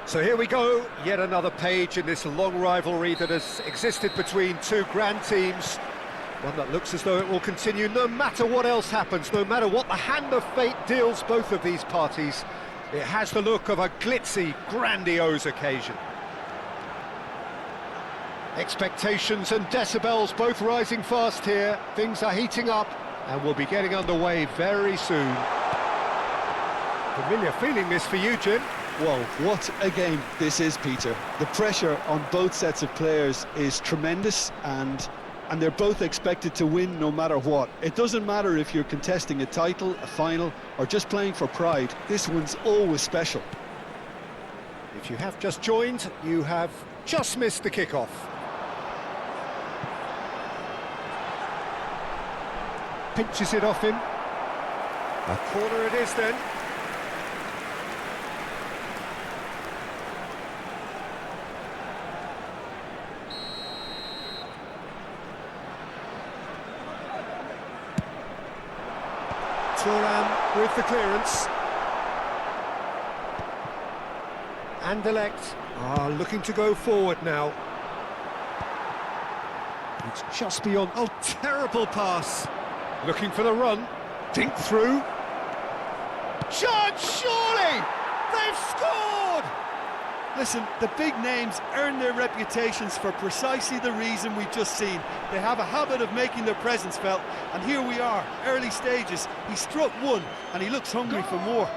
So here we go, yet another page in this long rivalry that has existed between two grand teams. One that looks as though it will continue no matter what else happens, no matter what the hand of fate deals both of these parties. It has the look of a glitzy, grandiose occasion. Expectations and decibels both rising fast here. Things are heating up and we'll be getting underway very soon. Familiar feeling this for you, Jim? Well, what a game this is, Peter. The pressure on both sets of players is tremendous, and they're both expected to win no matter what. It doesn't matter if you're contesting a title, a final, or just playing for pride. This one's always special. If you have just joined, you have just missed the kickoff. Pinches it off him. A corner it is then. Thuram with the clearance. Anderlecht are looking to go forward now. It's just beyond... Oh, terrible pass. Looking for the run. Dink through. Chance, surely! They've scored! Listen, the big names earn their reputations for precisely the reason we've just seen. They have a habit of making their presence felt, and here we are, early stages. He struck one, and he looks hungry for more.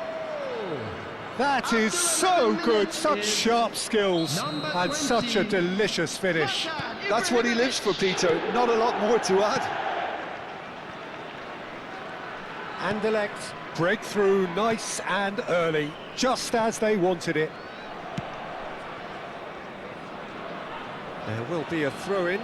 That is so good, such sharp skills, and such a delicious finish. That's what he lives for, Peter, not a lot more to add. Anderlecht breakthrough, nice and early, just as they wanted it. There will be a throw-in.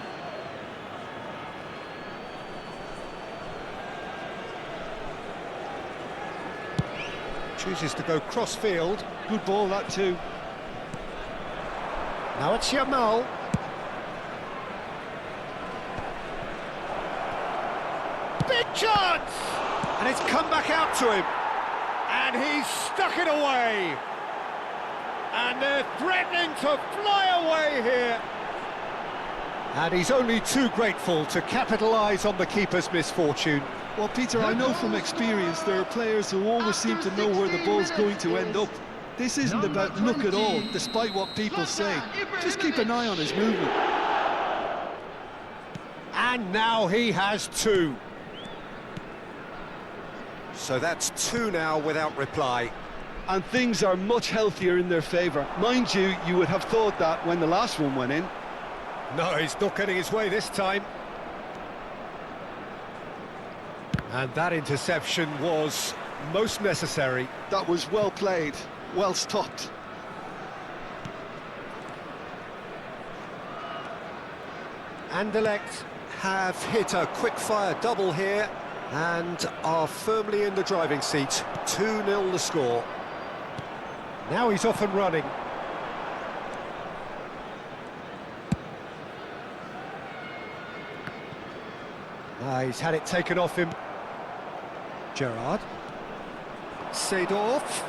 Chooses to go cross-field. Good ball, that too. Now it's Yamal. Big chance! And it's come back out to him. And he's stuck it away. And they're threatening to fly away here. And he's only too grateful to capitalise on the keeper's misfortune. Well, Peter, I know from experience there are players who always seem to know where the ball's going to end up. This isn't about luck at all, despite what people say. Just keep an eye on his movement. And now he has two. So that's two now without reply. And things are much healthier in their favour. Mind you, you would have thought that when the last one went in. No, he's not getting his way this time. And that interception was most necessary. That was well played, well stopped. Anderlecht have hit a quick-fire double here and are firmly in the driving seat. 2-0 the score. Now he's off and running. He's had it taken off him. Gerrard. Seedorf.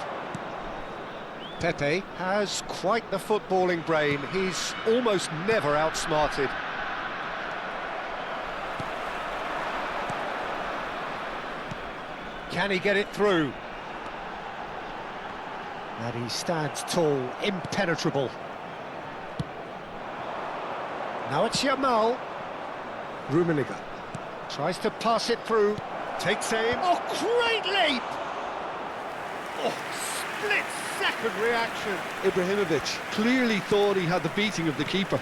Pepe has quite the footballing brain. He's almost never outsmarted. Can he get it through? And he stands tall, impenetrable. Now it's Yamal. Rummenigge tries to pass it through, takes aim. Oh, great leap! Oh, split-second reaction. Ibrahimovic clearly thought he had the beating of the keeper.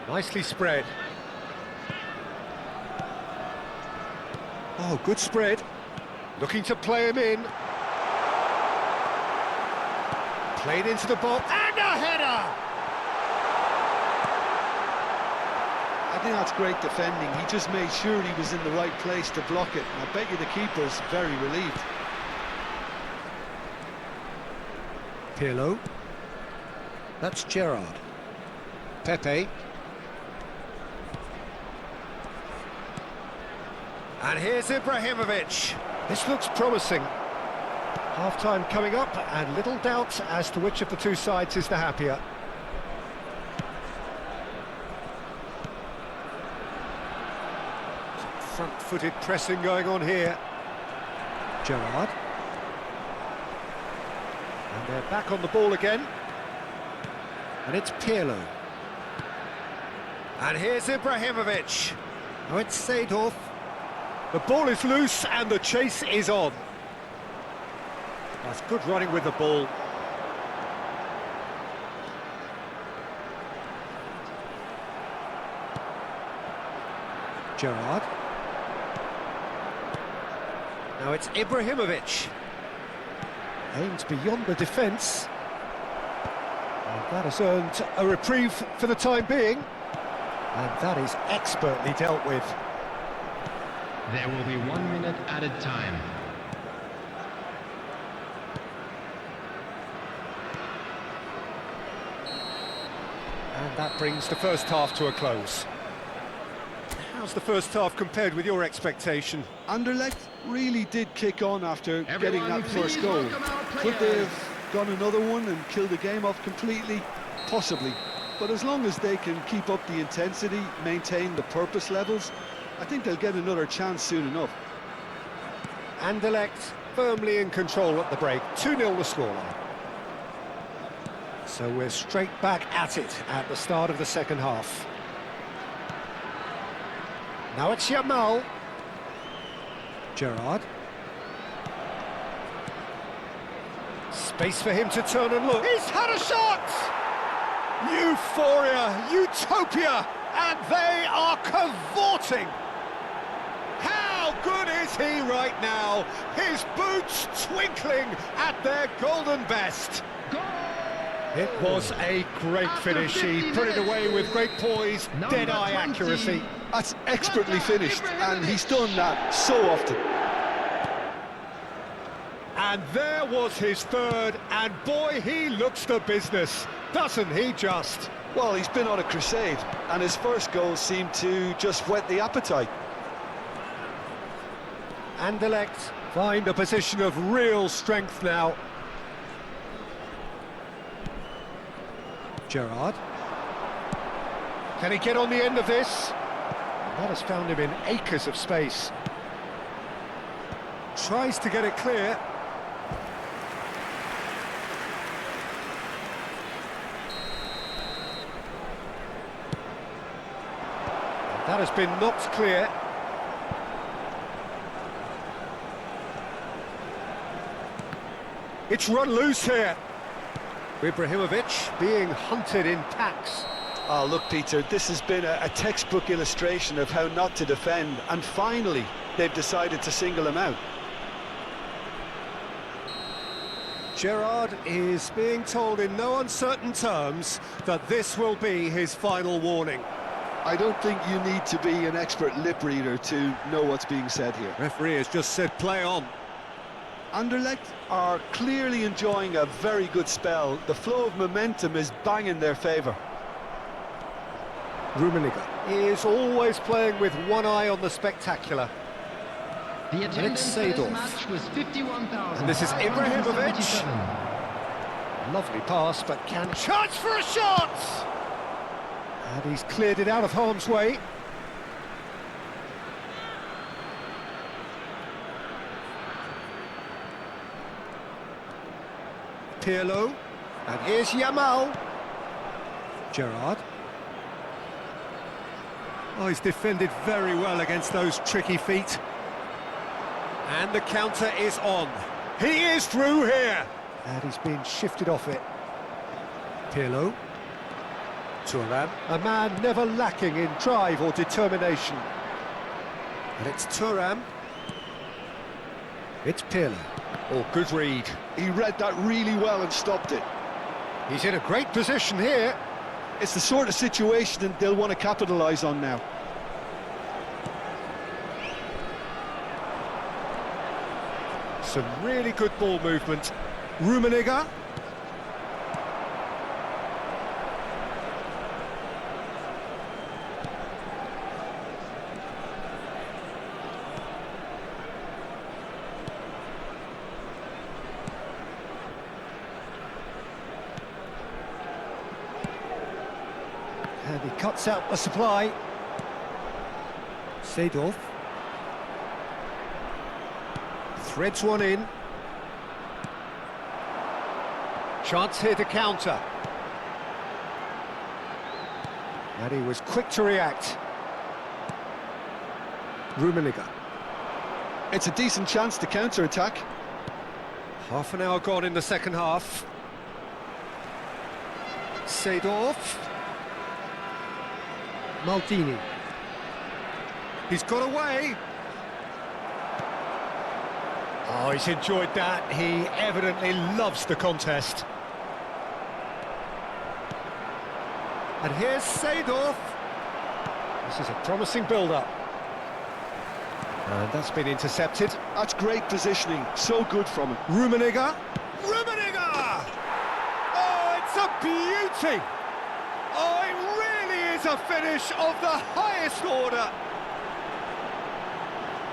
Nicely spread. Oh, good spread. Looking to play him in. Played into the box, and a header! I think that's great defending. He just made sure he was in the right place to block it. And I bet you the keeper's very relieved. Pirlo. That's Gerrard. Pepe. And here's Ibrahimovic. This looks promising. Half-time coming up, and little doubt as to which of the two sides is the happier. Front-footed pressing going on here. Gerrard. And they're back on the ball again. And it's Pirlo. And here's Ibrahimovic. Now it's Seedorf. The ball is loose and the chase is on. That's good running with the ball. Gerrard. Now it's Ibrahimovic. Aims beyond the defence. And that has earned a reprieve for the time being. And that is expertly dealt with. There will be 1 minute added time. And that brings the first half to a close. How's the first half compared with your expectation? Anderlecht really did kick on after getting Everyone, that first please goal. welcome our Could they players. have gone another one and killed the game off completely? Possibly. But as long as they can keep up the intensity, maintain the purpose levels, I think they'll get another chance soon enough. Anderlecht firmly in control at the break. 2-0 the scoreline. So we're straight back at it at the start of the second half. Now it's Yamal. Gerrard. Space for him to turn and look. He's had a shot! Euphoria, utopia, and they are cavorting. How good is he right now? His boots twinkling at their golden best. It was a great finish. He put it away with great poise, dead-eye accuracy. That's expertly finished, and he's done that so often. And there was his third, and boy, he looks the business, doesn't he just? Well, he's been on a crusade, and his first goal seemed to just whet the appetite. Anderlecht find a position of real strength now. Gerrard. Can he get on the end of this? That has found him in acres of space. Tries to get it clear. That has been knocked clear. It's run loose here. Ibrahimovic being hunted in packs. Oh, look, Peter, this has been a textbook illustration of how not to defend, and finally, they've decided to single him out. Gerrard is being told in no uncertain terms that this will be his final warning. I don't think you need to be an expert lip reader to know what's being said here. Referee has just said play on. Anderlecht are clearly enjoying a very good spell. The flow of momentum is bang in their favour. Rummenigge is always playing with one eye on the spectacular. The attendance for this Seedorf. match was 51,000. And this is Ibrahimovic. Lovely pass, but can... Chance for a shot! And he's cleared it out of harm's way. Pirlo. And here's Yamal. Gerrard. Oh, he's defended very well against those tricky feet. And the counter is on. He is through here. And he's been shifted off it. Pirlo. Thuram, a man never lacking in drive or determination. And it's Thuram. It's Pirlo. Oh, good read. He read that really well and stopped it. He's in a great position here. It's the sort of situation that they'll want to capitalise on now. Some really good ball movement. Rummenigge. And he cuts out the supply. Seedorf. Threads one in. Chance here to counter. And he was quick to react. Rummenigge. It's a decent chance to counter-attack. Half an hour gone in the second half. Seedorf. Maldini. He's got away. Oh, he's enjoyed that. He evidently loves the contest. And here's Seedorf. This is a promising build-up. And that's been intercepted. That's great positioning. So good from him. Rummenigge. Rummenigge! Oh, it's a beauty! Oh, it really is a finish of the highest order.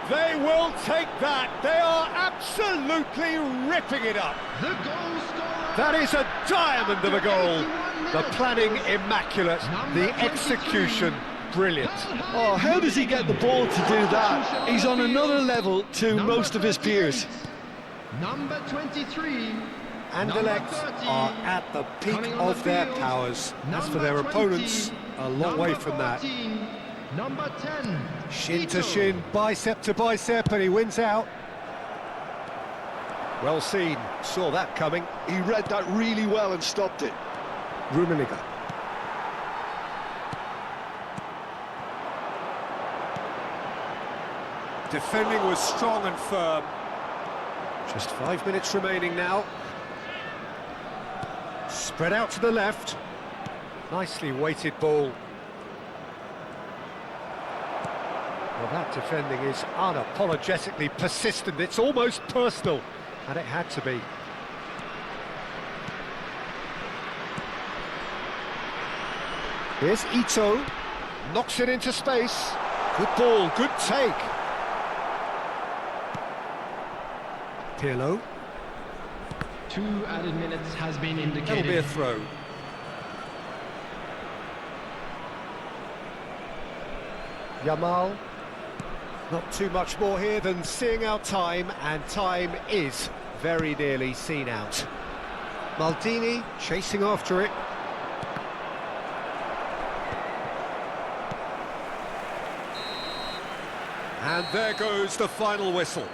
They will take that. They are absolutely ripping it up. The goal scorer. That is a diamond of a goal. The planning immaculate, the execution brilliant. Oh, how does he get the ball to do that? He's on another level to most of his peers. Number 23. Anderlecht are at the peak of their powers. As for their opponents, a long way from that. Number 10. Shin to shin, bicep to bicep, and he wins out. Well seen, saw that coming. He read that really well and stopped it. Rummenigge. Defending was strong and firm. Just 5 minutes remaining now. Spread out to the left. Nicely weighted ball. Well, that defending is unapologetically persistent. It's almost personal, and it had to be. Here's Ito. Knocks it into space. Good ball, good take. Pirlo. 2 added minutes has been indicated. That'll be a throw. Yamal. Not too much more here than seeing out time, and time is very nearly seen out. Maldini chasing after it. And there goes the final whistle.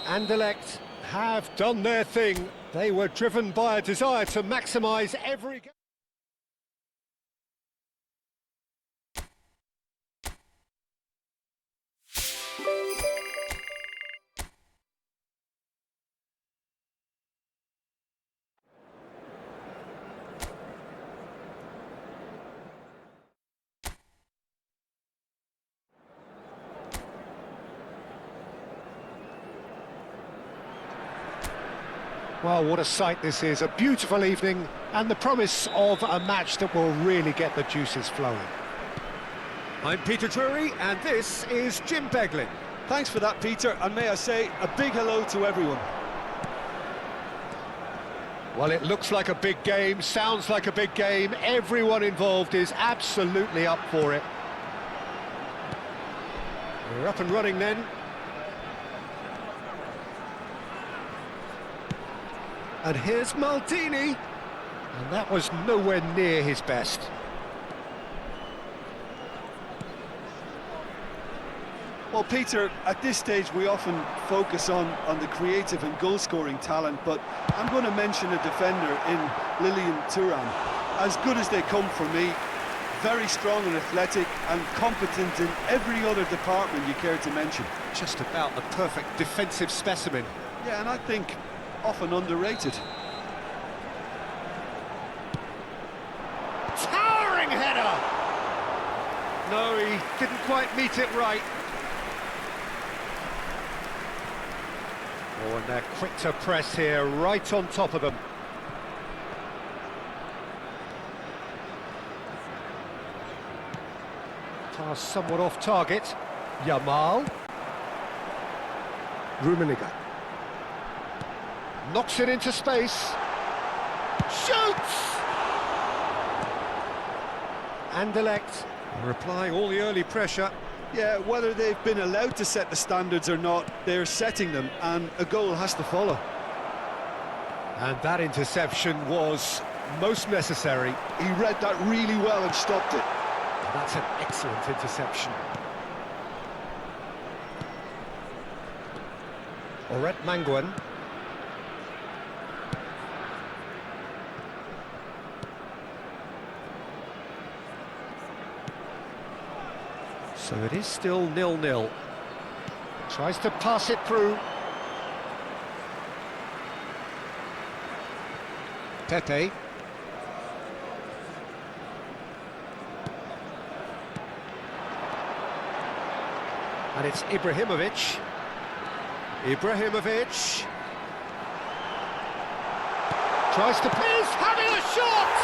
Anderlecht have done their thing. They were driven by a desire to maximise every game. Well, what a sight this is, a beautiful evening, and the promise of a match that will really get the juices flowing. I'm Peter Drury, and this is Jim Beglin. Thanks for that, Peter, and may I say a big hello to everyone. Well, it looks like a big game, sounds like a big game, everyone involved is absolutely up for it. We're up and running then. And here's Maldini, and that was nowhere near his best. Well, Peter, at this stage we often focus on the creative and goal-scoring talent, but I'm going to mention a defender in Lilian Thuram. As good as they come for me, Very strong and athletic and competent in every other department you care to mention. Just about the perfect defensive specimen. Yeah, and I think often underrated. Towering header! No, he didn't quite meet it right. Oh, and they're quick to press here, right on top of them. Pass somewhat off target. Yamal. Rummenigge. Knocks it into space. Shoots! Anderlecht are applying all the early pressure. Yeah, whether they've been allowed to set the standards or not, they're setting them, and a goal has to follow. And that interception was most necessary. He read that really well and stopped it. That's an excellent interception. Oret Manguan. So it is still 0-0. Tries to pass it through. Pepe. And it's Ibrahimovic. Ibrahimovic. Tries to pass, having a shot!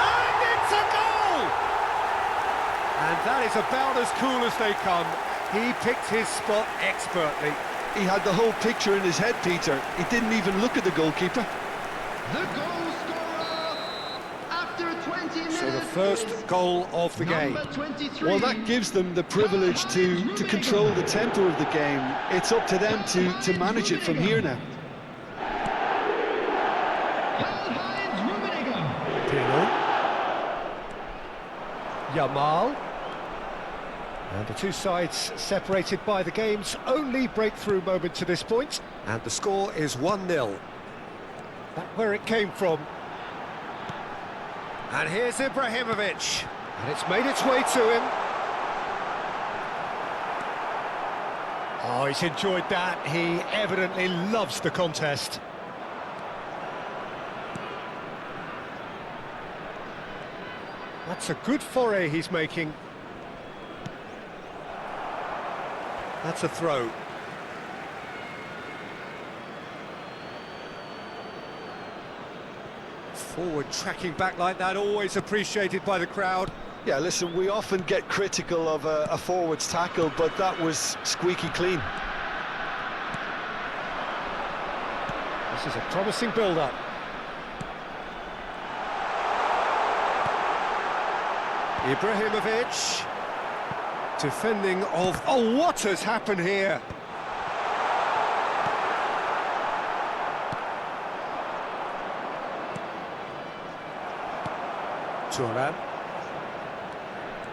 And it's a goal! And that is about as cool as they come. He picked his spot expertly. He had the whole picture in his head, Peter. He didn't even look at the goalkeeper. The goal scorer after 20 minutes. So the first goal of the game. Number 23. Well, that gives them the privilege to control the tempo of the game. It's up to them to manage it from here now. Karl-Heinz Rummenigge. Pirlo. Yamal. And the two sides separated by the game's only breakthrough moment to this point. And the score is 1-0. That's where it came from. And here's Ibrahimovic. And it's made its way to him. Oh, he's enjoyed that. He evidently loves the contest. That's a good foray he's making. That's a throw. Forward tracking back like that, always appreciated by the crowd. Yeah, listen, we often get critical of a forward's tackle, but that was squeaky clean. This is a promising build-up. Ibrahimovic. Defending of... Oh, what has happened here? Thuram.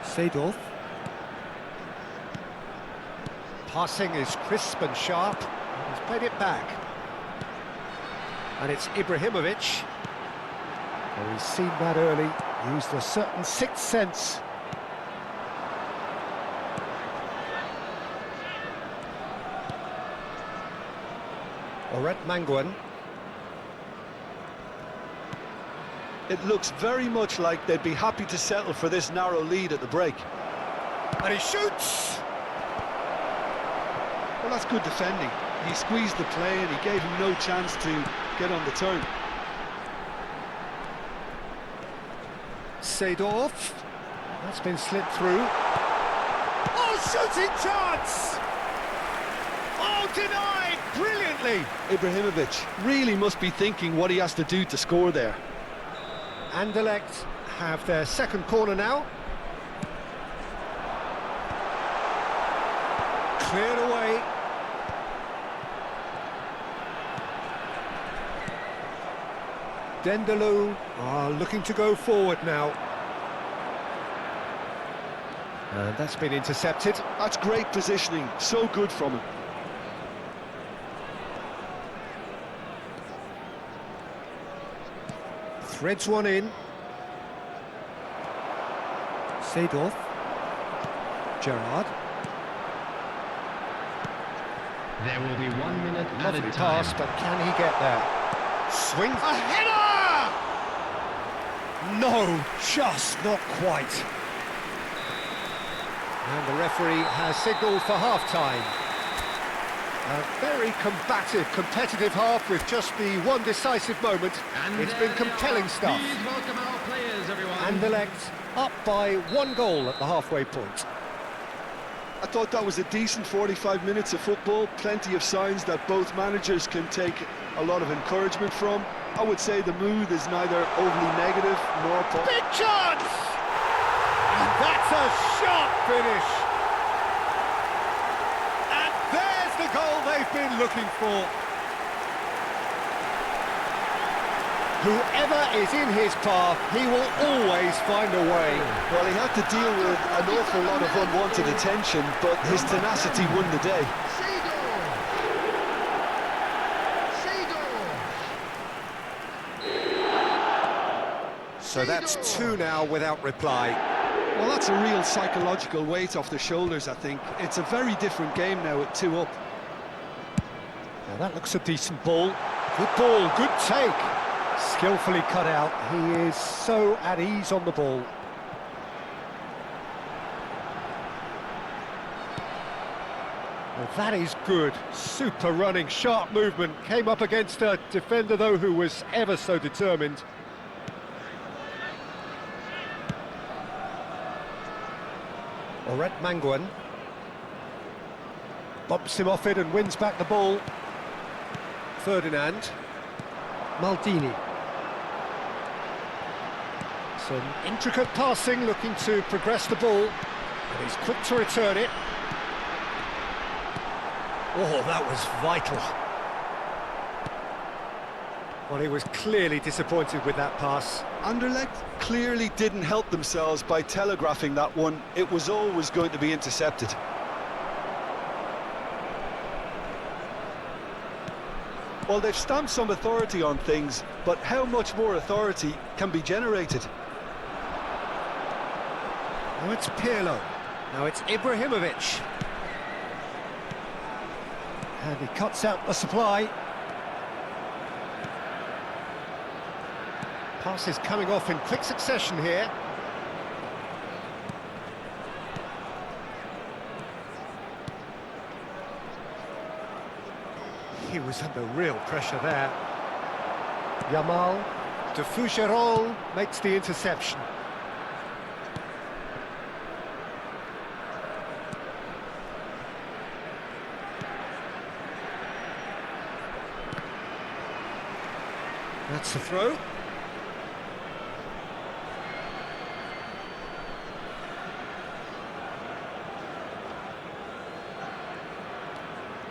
Seedorf. Passing is crisp and sharp. He's played it back. And it's Ibrahimovic. Oh, he's seen that early. Used a certain sixth sense. Oret Manguan. It looks very much like they'd be happy to settle for this narrow lead at the break. And he shoots! Well, that's good defending. He squeezed the play and he gave him no chance to get on the turn. Seedorf. That's been slipped through. Oh, shooting chance! Oh, denied brilliantly! Ibrahimovic really must be thinking what he has to do to score there. Anderlecht have their second corner now. Cleared away. Dendelou are looking to go forward now. And that's been intercepted. That's great positioning, so good from him. Threads one in. Seedorf. Gerrard. There will be 1 minute Lovely added time. pass, but can he get there? Swings. A header! No, just not quite. And the referee has signalled for half-time. A very combative, competitive half with just the one decisive moment. And it's been compelling stuff. Please welcome our players, everyone. Anderlecht up by 1 goal at the halfway point. I thought that was a decent 45 minutes of football, plenty of signs that both managers can take a lot of encouragement from. I would say the mood is neither overly negative nor positive. Big chance! And that's a sharp finish. And there's the goal they've been looking for. Whoever is in his path, he will always find a way. Well, he had to deal with an awful lot of unwanted attention, but his tenacity won the day. So that's 2 now without reply. Well, that's a real psychological weight off the shoulders, I think. It's a very different game now at 2 up. Now that looks a decent ball. Good ball, good take. Skillfully cut out. He is so at ease on the ball. Well, that is good. Super running, sharp movement. Came up against a defender, though, who was ever so determined. Oret Manguan bumps him off it and wins back the ball. Ferdinand. Maldini. Some intricate passing, looking to progress the ball. And he's quick to return it. Oh, that was vital. Well, he was clearly disappointed with that pass. Anderlecht clearly didn't help themselves by telegraphing that one. It was always going to be intercepted. Well, they've stamped some authority on things, but how much more authority can be generated? Now it's Pirlo. Now it's Ibrahimovic. And he cuts out the supply. Passes coming off in quick succession here. He was under real pressure there. Yamal de Fougerolles makes the interception. That's the throw.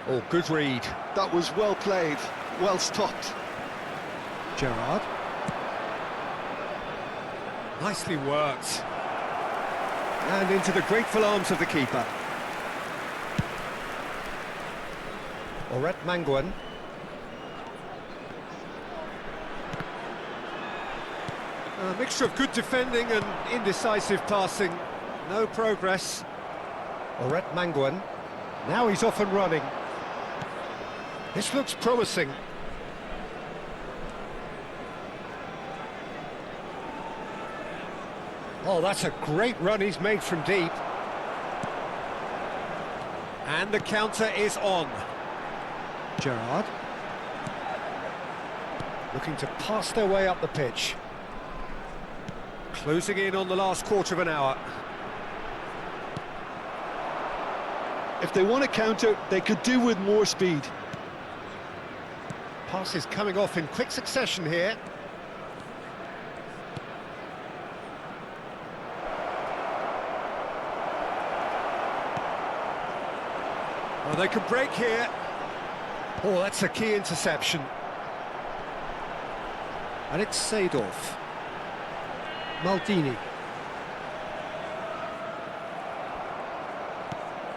Oh, good read. That was well played, well stopped. Gerrard. Nicely worked. And into the grateful arms of the keeper. Oret Manguan. A mixture of good defending and indecisive passing. No progress. Oret Manguan. Now he's off and running. This looks promising. Oh, that's a great run he's made from deep. And the counter is on. Gerrard. Looking to pass their way up the pitch. Closing in on the last quarter of an hour. If they want to counter, they could do with more speed. Passes coming off in quick succession here. Oh, they can break here. Oh, that's a key interception. And it's Seedorf. Maldini.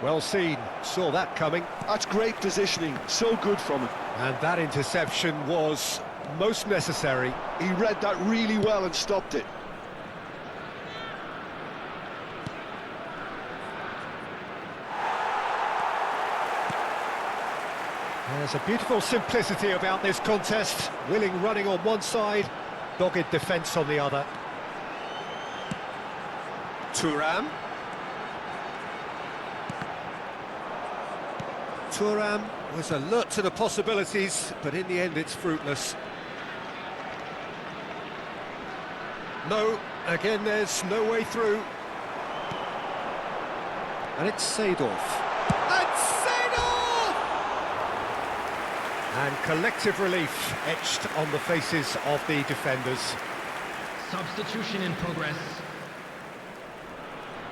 Well seen, saw that coming. That's great positioning, so good from him. And that interception was most necessary. He read that really well and stopped it. There's a beautiful simplicity about this contest. Willing running on one side, dogged defence on the other. Thuram. Thuram was alert to the possibilities, but in the end it's fruitless. No, again there's no way through. And it's Seedorf. And Seedorf! And collective relief etched on the faces of the defenders. Substitution in progress.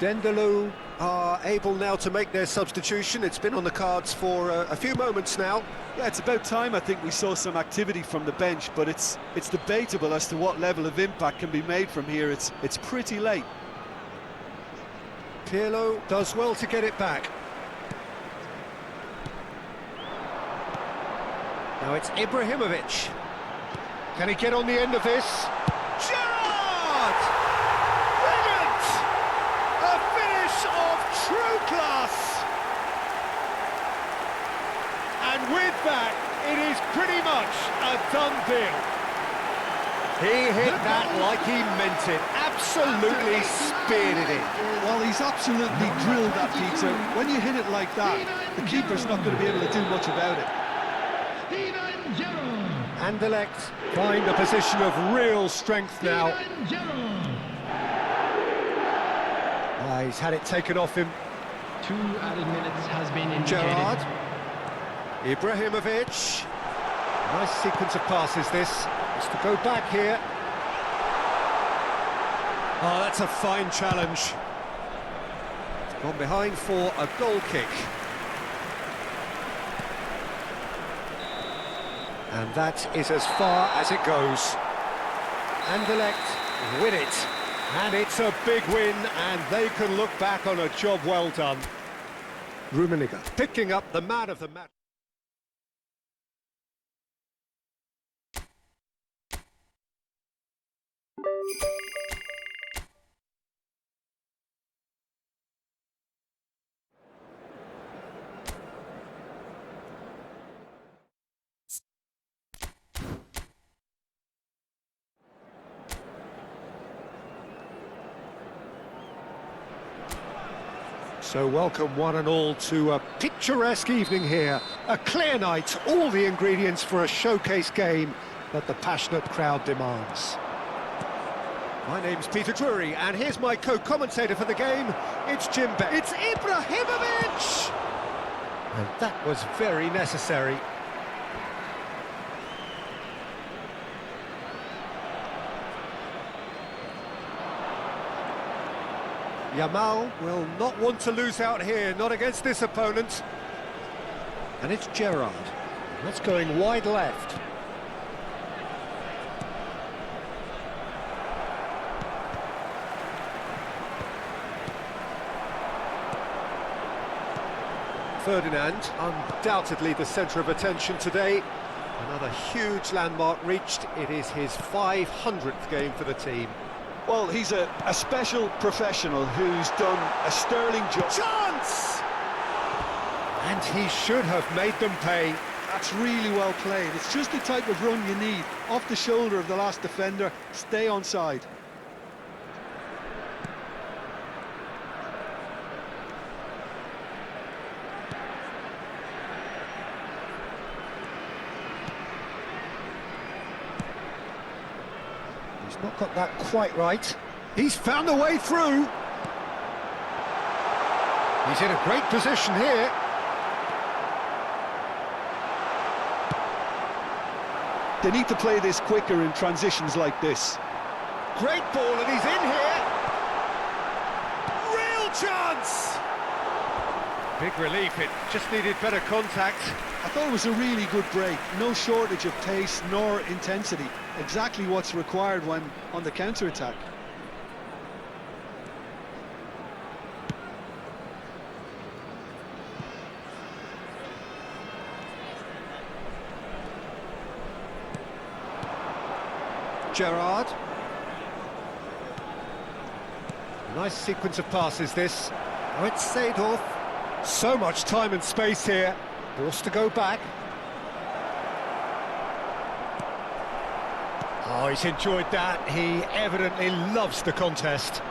Dendeloo are able now to make their substitution. It's been on the cards for a few moments now. Yeah, it's about time I think we saw some activity from the bench, but it's debatable as to what level of impact can be made from here. It's pretty late. Pirlo does well to get it back. Now it's Ibrahimovic. Can he get on the end of this? Gerrard! Brilliant! A finish of true class! And with that, it is pretty much a done deal. He hit that like he meant it. Absolutely speared it in. Well, he's absolutely drilled that, Peter. When you hit it like that, the keeper's not going to be able to do much about it. Anderlecht find a position of real strength now. He's had it taken off him. 2 added minutes has been indicated. Gerrard. Ibrahimovic. Nice sequence of passes this. Has to go back here. Oh, that's a fine challenge. It's gone behind for a goal kick. And that is as far as it goes. Anderlecht win it. And it's a big win, and they can look back on a job well done. Rummenigge picking up the man of the match. So welcome one and all to a picturesque evening here. A clear night, all the ingredients for a showcase game that the passionate crowd demands. My name's Peter Drury, and here's my co-commentator for the game. It's Jim Beck. It's Ibrahimovic! And that was very necessary. Yamal will not want to lose out here, not against this opponent. And it's Gerrard. That's going wide left. Ferdinand, undoubtedly the centre of attention today. Another huge landmark reached. It is his 500th game for the team. Well, he's a special professional who's done a sterling job. Chance! And he should have made them pay. That's really well played. It's just the type of run you need. Off the shoulder of the last defender, stay onside. He's not got that quite right. He's found a way through. He's in a great position here. They need to play this quicker in transitions like this. Great ball, and he's in here. Real chance! Big relief, it just needed better contact. I thought it was a really good break. No shortage of pace nor intensity. Exactly what's required when on the counter-attack. Gerrard. Nice sequence of passes this. Oh, it's Seedorf. So much time and space here. Forced to go back. Oh, he's enjoyed that. He evidently loves the contest.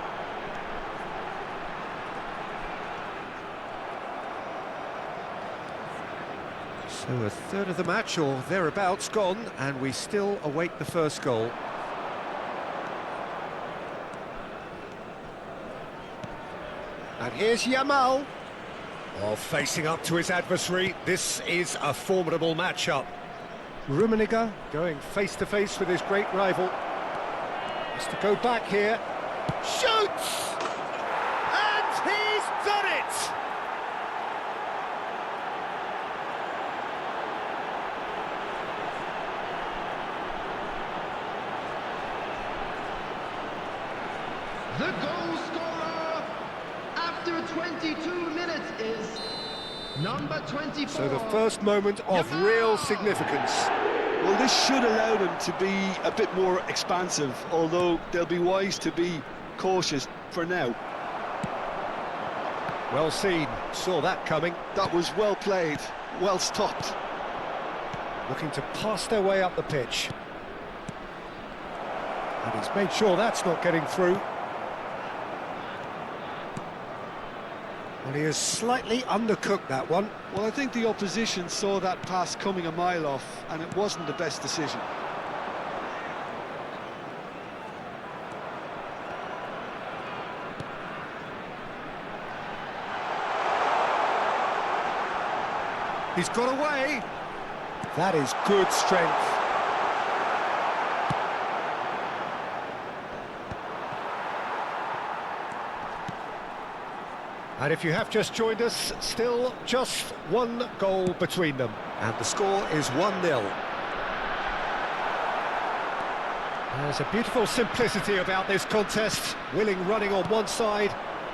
So a third of the match, or thereabouts, gone, and we still await the first goal. And here's Yamal. Oh, facing up to his adversary. This is a formidable matchup. Rummenigge going face-to-face with his great rival. Has to go back here. Shoots! And he's done it! The goal scorer after 22 minutes is number 24. So the first moment of real significance. Well, this should allow them to be a bit more expansive, although they'll be wise to be cautious for now. Well seen, saw that coming. That was well played, well stopped. Looking to pass their way up the pitch. And he's made sure that's not getting through. Well, he has slightly undercooked that one. Well, I think the opposition saw that pass coming a mile off, and it wasn't the best decision. He's got away. That is good strength. And if you have just joined us, still just one goal between them. And the score is 1-0. There's a beautiful simplicity about this contest. Willing running on one side,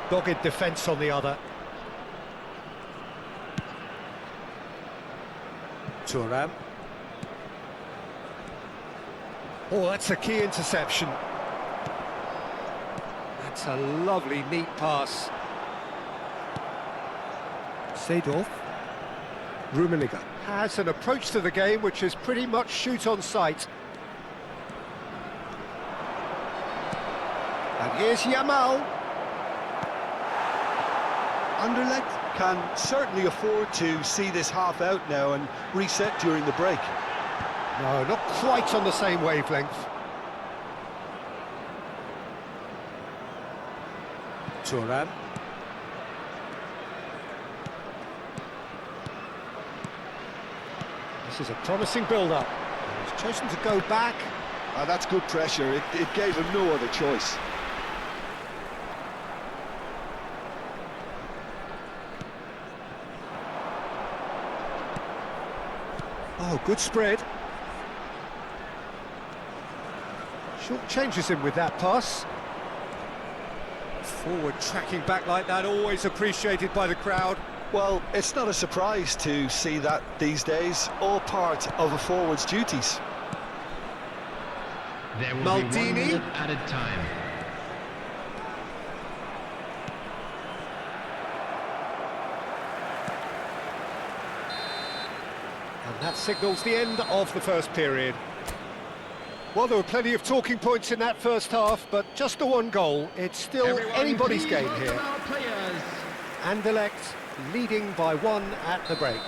dogged defence on the other. Thuram. Oh, that's a key interception. That's a lovely, neat pass. Seedorf. Rummenigge has an approach to the game which is pretty much shoot on sight. And here's Yamal. Anderlecht can certainly afford to see this half out now and reset during the break. No, not quite on the same wavelength. Thuram. This is a promising build-up. He's chosen to go back. That's good pressure. It gave him no other choice. Oh, good spread. Short changes him with that pass. Forward tracking back like that, always appreciated by the crowd. Well, it's not a surprise to see that these days, all part of a forward's duties. There will Maldini. be 1 minute added time. And that signals the end of the first period. Well, there were plenty of talking points in that first half, but just the one goal. It's still Everyone, anybody's please game welcome here. our players. Anderlecht leading by 1 at the break.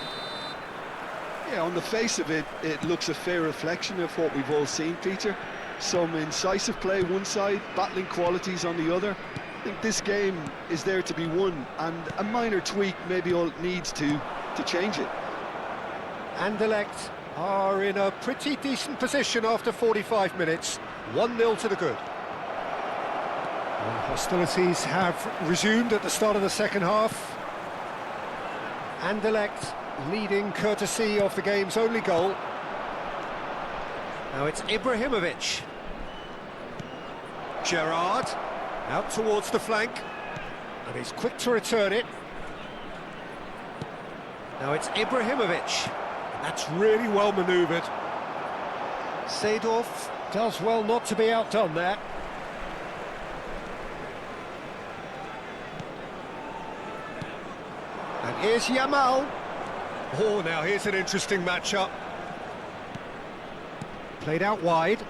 Yeah, on the face of it, it looks a fair reflection of what we've all seen, Peter. Some incisive play one side, battling qualities on the other. I think this game is there to be won, and a minor tweak maybe all it needs to change it. Anderlecht are in a pretty decent position after 45 minutes. 1-0 to the good. And hostilities have resumed at the start of the second half. Anderlecht leading courtesy of the game's only goal. Now it's Ibrahimovic. Gerrard out towards the flank, and he's quick to return it. Now it's Ibrahimovic. That's really well manoeuvred. Seedorf does well not to be outdone there. And here's Yamal. Oh, now here's an interesting matchup. Played out wide.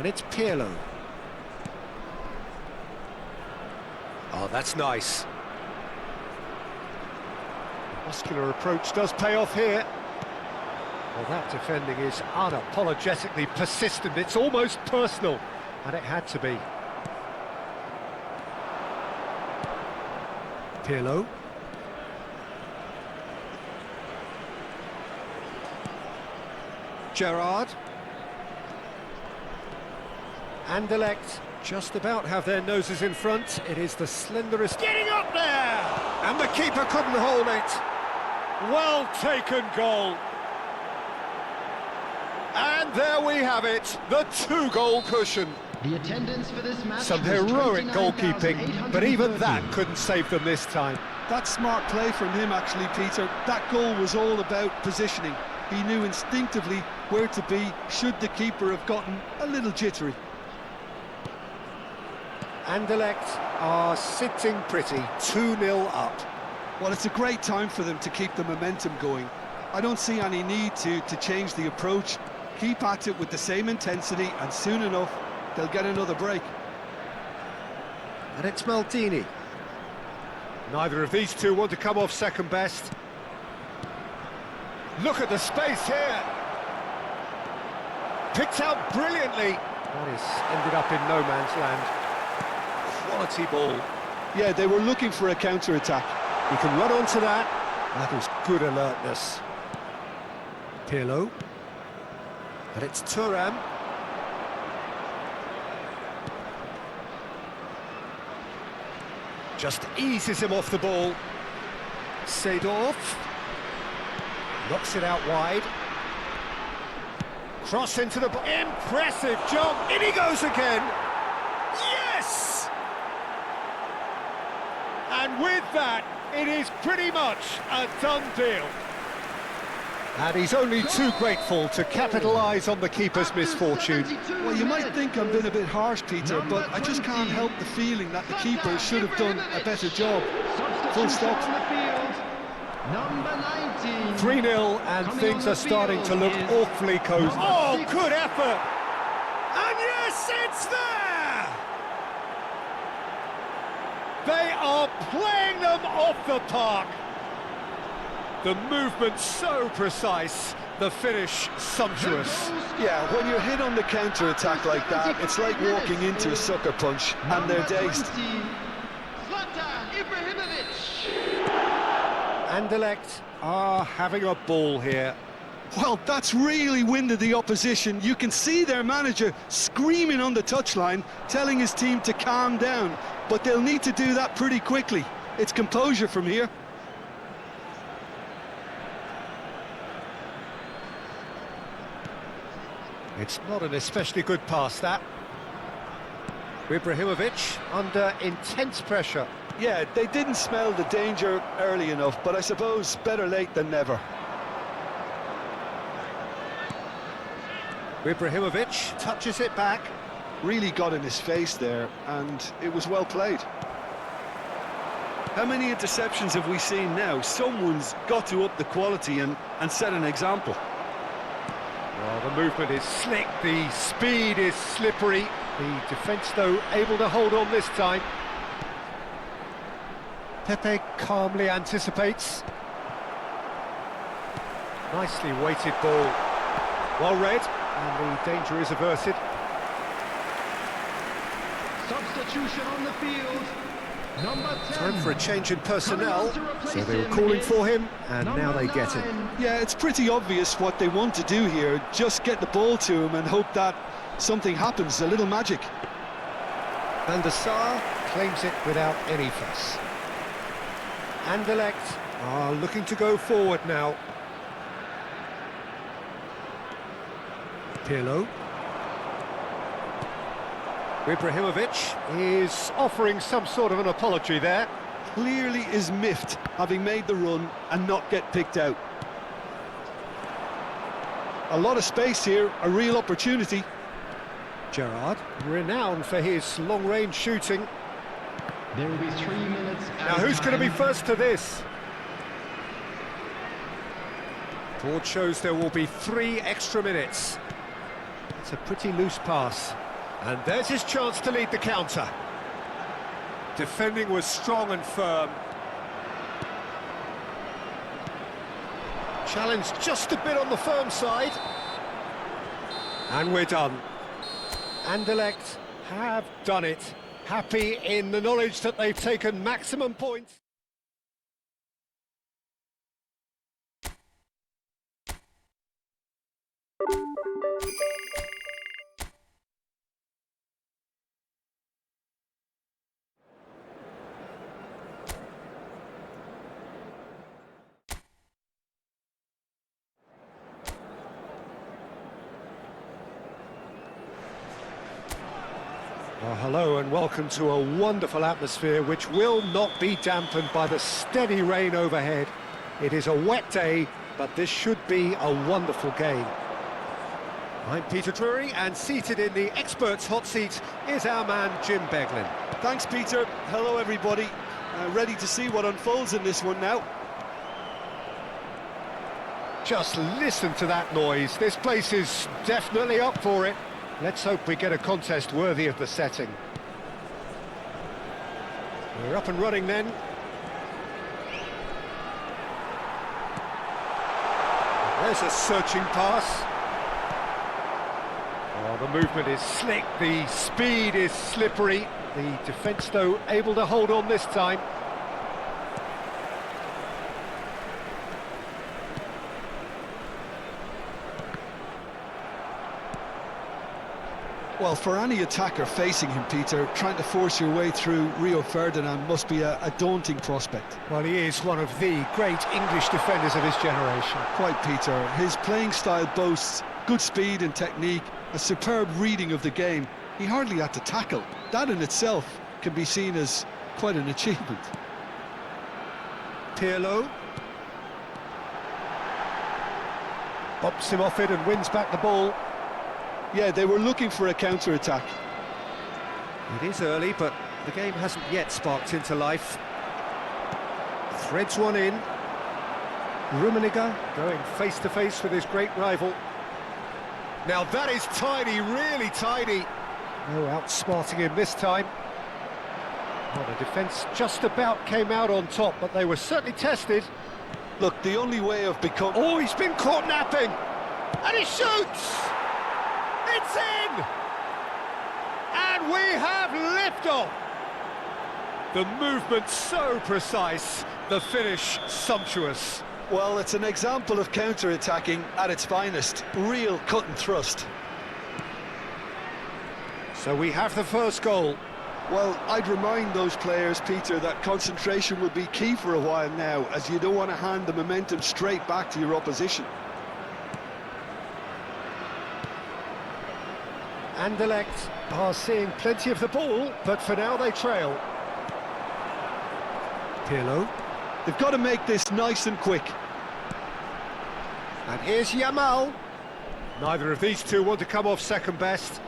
And it's Pirlo. Oh, that's nice. Muscular approach does pay off here. Well, that defending is unapologetically persistent. It's almost personal, and it had to be. Pirlo. Gerrard. Anderlecht just about have their noses in front. It is the slenderest... Getting up there! And the keeper couldn't hold it. Well taken goal. And there we have it, the two-goal cushion. The attendance for this match. Some was heroic goalkeeping, but even that 29,813. couldn't save them this time. That's smart play from him, actually, Peter. That goal was all about positioning. He knew instinctively where to be should the keeper have gotten a little jittery. Anderlecht are sitting pretty, 2-0 up. Well, it's a great time for them to keep the momentum going. I don't see any need to change the approach. Keep at it with the same intensity, and soon enough, they'll get another break. And it's Maldini. Neither of these two want to come off second best. Look at the space here. Picked out brilliantly. That is ended up in no man's land. Quality ball. Yeah, they were looking for a counter-attack. He can run onto that. That is good alertness. Pirlo. And it's Thuram. Just eases him off the ball. Seedorf. Knocks it out wide. Cross into the... Impressive jump. In he goes again. Yes! And with that, it is pretty much a done deal. And he's only too grateful to capitalise on the keeper's misfortune. Well, you might think I'm being a bit harsh, Peter, but I just can't help the feeling that the keeper should have done a better job. Full stop. Number 19. 3-0, and things are starting to look awfully cosy. Oh, good effort! And yes, it's there! They are playing them off the park. The movement so precise, the finish sumptuous. Yeah, when you're hit on the counter-attack like that, it's like walking into a sucker punch, and they're dazed. Anderlecht are having a ball here. Well, that's really winded the opposition. You can see their manager screaming on the touchline, telling his team to calm down, but they'll need to do that pretty quickly. It's composure from here. It's not an especially good pass, that. Ibrahimovic under intense pressure. Yeah, they didn't smell the danger early enough, but I suppose better late than never. Ibrahimovic touches it back. Really got in his face there, and it was well played. How many interceptions have we seen now? Someone's got to up the quality and set an example. Well, the movement is slick, the speed is slippery. The defence, though, able to hold on this time. Pepe calmly anticipates. Nicely weighted ball. Well read, and the danger is averted. Substitution on the field. Number 10. Time for a change in personnel. So they were calling for him, and now they get him. Yeah, it's pretty obvious what they want to do here. Just get the ball to him and hope that something happens, a little magic. Van der Sar claims it without any fuss. Anderlecht are looking to go forward now. Pirlo. Ibrahimovic is offering some sort of an apology there. Clearly is miffed, having made the run and not get picked out. A lot of space here, a real opportunity. Gerrard, renowned for his long-range shooting. There will be 3 minutes. Now who's going to be first to this? Board shows there will be 3 extra minutes. It's a pretty loose pass. And there's his chance to lead the counter. Defending was strong and firm. Challenge just a bit on the firm side. And we're done. Anderlecht have done it. Happy in the knowledge that they've taken maximum points. Well, hello and welcome to a wonderful atmosphere which will not be dampened by the steady rain overhead. It is a wet day, but this should be a wonderful game. I'm Peter Drury, and seated in the experts' hot seat is our man Jim Beglin. Thanks, Peter. Hello, everybody. Ready to see what unfolds in this one now. Just listen to that noise. This place is definitely up for it. Let's hope we get a contest worthy of the setting. We're up and running then. There's a searching pass. Oh, the movement is slick, the speed is slippery. The defence, though, able to hold on this time. Well, for any attacker facing him, Peter, trying to force your way through Rio Ferdinand must be a daunting prospect. Well, he is one of the great English defenders of his generation. Quite, Peter. His playing style boasts good speed and technique, a superb reading of the game. He hardly had to tackle. That in itself can be seen as quite an achievement. Pirlo bumps him off it and wins back the ball. Yeah, they were looking for a counter-attack. It is early, but the game hasn't yet sparked into life. Threads one in. Rummenigge going face-to-face with his great rival. Now that is tidy, really tidy. No outsmarting him this time. Well, the defence just about came out on top, but they were certainly tested. Look, the only way of becoming... Oh, he's been caught napping! And he shoots! It's in! And we have liftoff! The movement so precise, the finish sumptuous. Well, it's an example of counter-attacking at its finest. Real cut and thrust. So we have the first goal. Well, I'd remind those players, Peter, that concentration will be key for a while now, as you don't want to hand the momentum straight back to your opposition. Anderlecht are seeing plenty of the ball, but for now they trail. Pirlo. They've got to make this nice and quick. And here's Yamal. Neither of these two want to come off second best.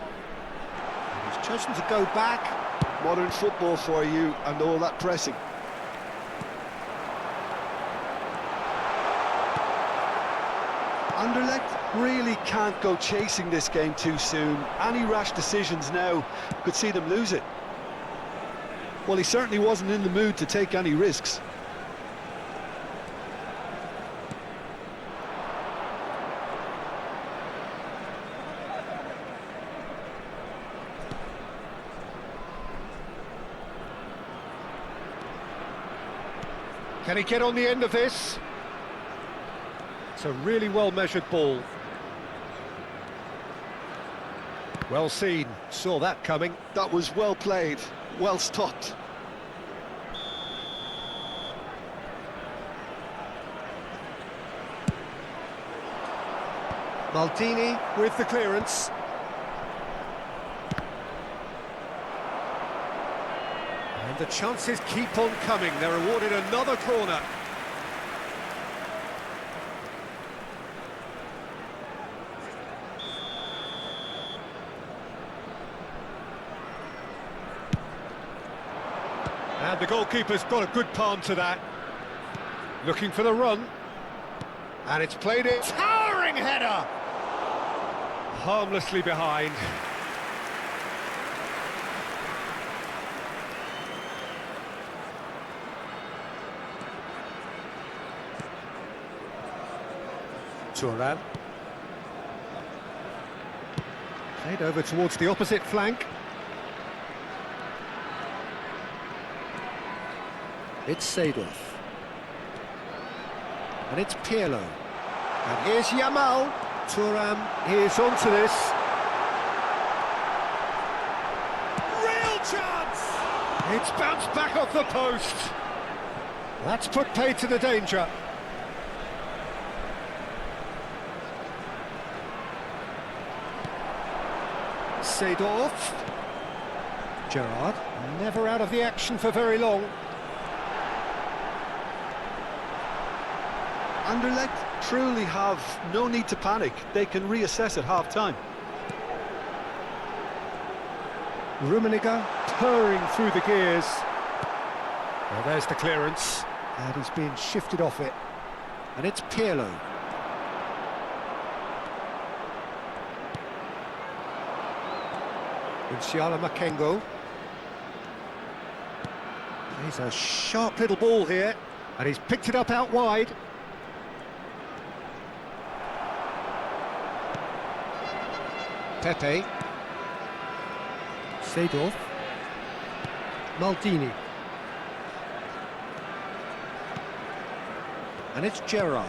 He's chosen to go back. Modern football for you and all that pressing. Anderlecht really can't go chasing this game too soon. Any rash decisions now could see them lose it. Well, he certainly wasn't in the mood to take any risks. Can he get on the end of this? It's a really well-measured ball. Well seen, saw that coming. That was well played, well stopped. Maldini with the clearance. And the chances keep on coming. They're awarded another corner. And the goalkeeper's got a good palm to that. Looking for the run. And it's played it. Towering header! Harmlessly behind. Thuram. Played over towards the opposite flank. It's Seedorf. And it's Pirlo. And here's Yamal. Thuram is onto this. Real chance! It's bounced back off the post. That's put paid to the danger. Seedorf. Gerrard, never out of the action for very long. Anderlecht truly have no need to panic. They can reassess at half-time. Rummenigge purring through the gears. Well, there's the clearance. And he's being shifted off it. And it's Pirlo. Inshiala Makengo. He's a sharp little ball here. And he's picked it up out wide. Pepe. Seedorf. Maldini. And it's Gerrard.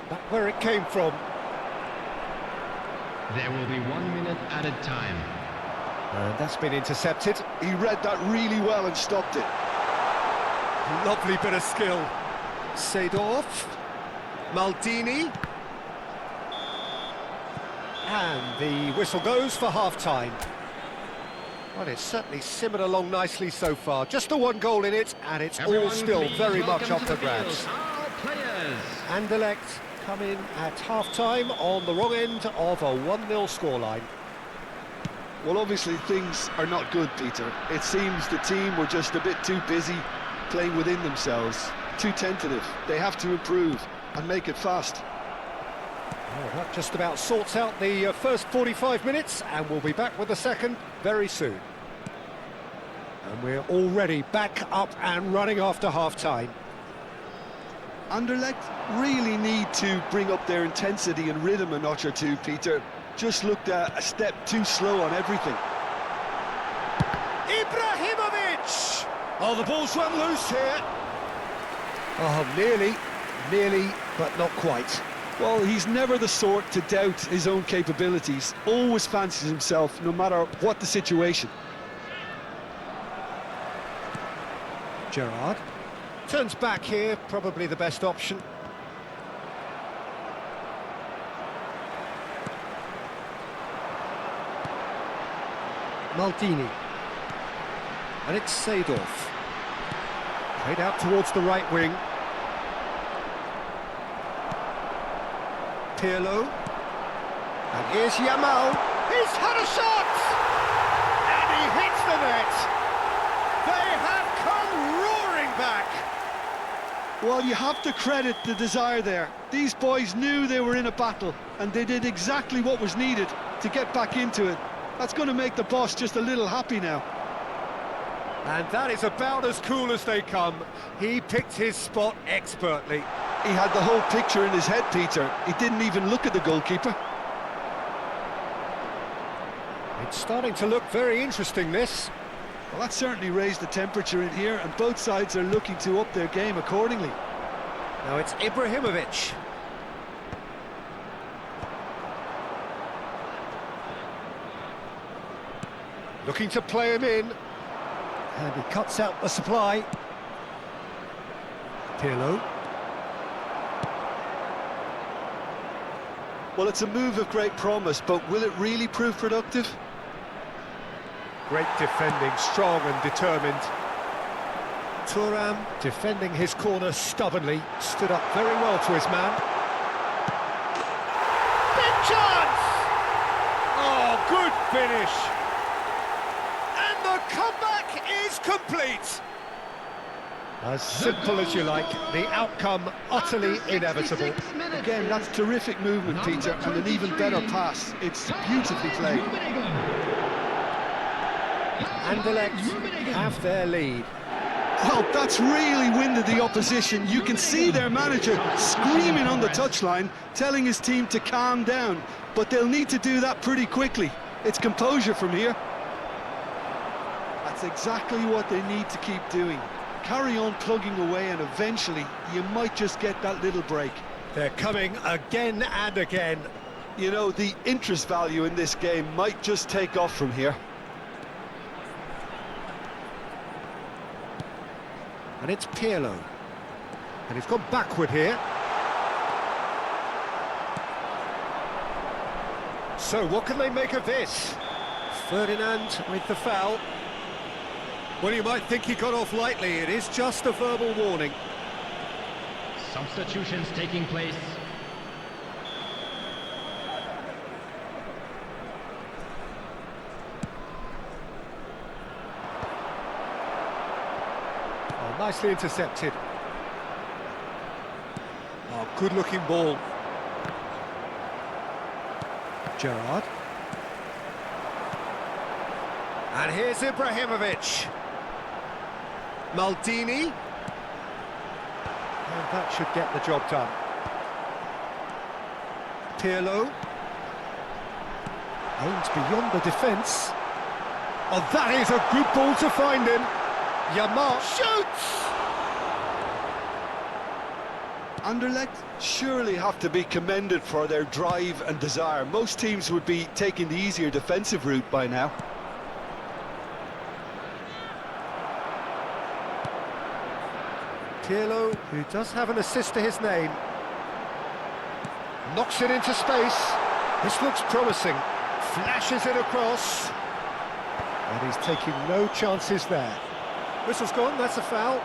Back where it came from. There will be 1 minute added time. And that's been intercepted. He read that really well and stopped it. Lovely bit of skill. Seedorf. Maldini. And the whistle goes for half-time. Well, it's certainly simmered along nicely so far. Just the one goal in it, and it's all still very much up for grabs. Anderlecht come in at half-time on the wrong end of a 1-0 scoreline. Well, obviously things are not good, Peter. It seems the team were just a bit too busy playing within themselves, too tentative. They have to improve and make it fast. Well, that just about sorts out the first 45 minutes, and we'll be back with the second very soon. And we're already back up and running after half-time. Anderlecht really need to bring up their intensity and rhythm a notch or two, Peter. Just looked a step too slow on everything. Ibrahimovic! Oh, the ball's run loose here. Oh, nearly, but not quite. Well, he's never the sort to doubt his own capabilities. Always fancies himself, no matter what the situation. Gerrard turns back here, probably the best option. Maldini. And it's Seedorf. Played out towards the right wing. Pirlo. And here's Yamal. He's had a shot! And he hits the net. They have come roaring back. Well, you have to credit the desire there. These boys knew they were in a battle, and they did exactly what was needed to get back into it. That's going to make the boss just a little happy now. And that is about as cool as they come. He picked his spot expertly. He had the whole picture in his head, Peter. He didn't even look at the goalkeeper. It's starting to look very interesting, this. Well, that certainly raised the temperature in here, and both sides are looking to up their game accordingly. Now it's Ibrahimovic. Looking to play him in. And he cuts out the supply. Pirlo. Well, it's a move of great promise, but will it really prove productive? Great defending, strong and determined. Thuram defending his corner stubbornly, stood up very well to his man. Big chance! Oh, good finish! And the comeback is complete! As simple as you like, the outcome utterly inevitable. Again, that's terrific movement, Peter, and an even better pass. It's beautifully played. Anderlecht have their lead. Well, that's really winded the opposition. You can see their manager screaming on the touchline, telling his team to calm down. But they'll need to do that pretty quickly. It's composure from here. That's exactly what they need to keep doing. Carry on plugging away, and eventually you might just get that little break. They're coming again and again. You know, the interest value in this game might just take off from here. And it's Pirlo. And he's gone backward here. So what can they make of this? Ferdinand with the foul. Well, you might think he got off lightly. It is just a verbal warning. Substitutions taking place. Oh, nicely intercepted. Oh, good-looking ball. Gerrard. And here's Ibrahimovic. Maldini. And that should get the job done. Pirlo. Aims beyond the defence. Oh, that is a good ball to find him. Yamal shoots! Anderlecht surely have to be commended for their drive and desire. Most teams would be taking the easier defensive route by now. Pirlo, who does have an assist to his name, knocks it into space. This looks promising. Flashes it across. And he's taking no chances there. Whistle's gone, that's a foul.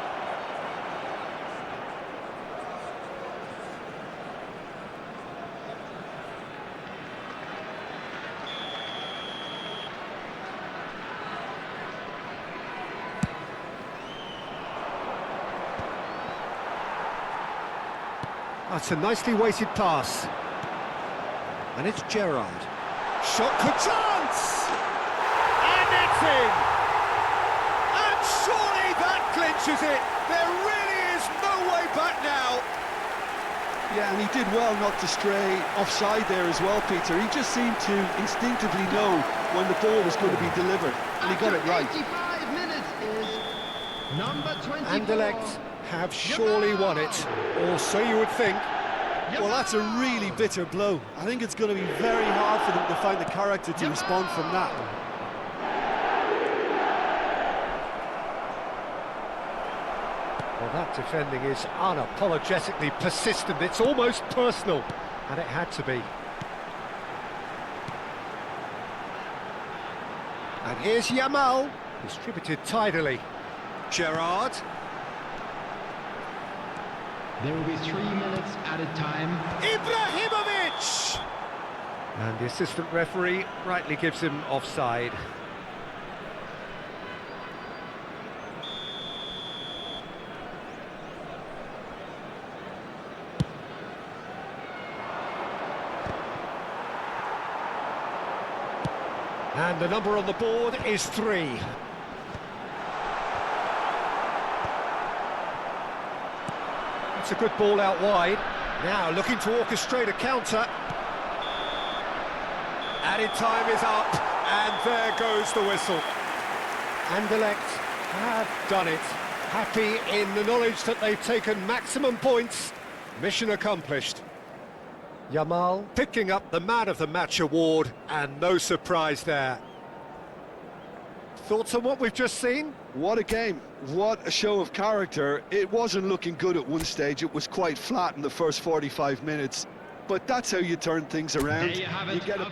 That's a nicely weighted pass. And it's Gerrard. Shot, good chance! And it's in! And surely that clinches it! There really is no way back now! Yeah, and he did well not to stray offside there as well, Peter. He just seemed to instinctively know when the ball was going to be delivered, and he got it right. 85 minutes is number 24. Anderlecht have surely won it, or so you would think. Well, that's a really bitter blow. I think it's going to be very hard for them to find the character to respond from that. Well, that defending is unapologetically persistent. It's almost personal, and it had to be. And here's Yamal, distributed tidily. Gerrard. There will be 3 minutes added time. Ibrahimovic! And the assistant referee rightly gives him offside. And the number on the board is 3. It's a good ball out wide. Now looking to orchestrate a counter. Added time is up, and there goes the whistle. Anderlecht have done it. Happy in the knowledge that they've taken maximum points. Mission accomplished. Yamal picking up the Man of the Match award, and no surprise there. Thoughts on what we've just seen? What a game. What a show of character. It wasn't looking good at one stage. It was quite flat in the first 45 minutes. But that's how you turn things around. There you have it. You get a...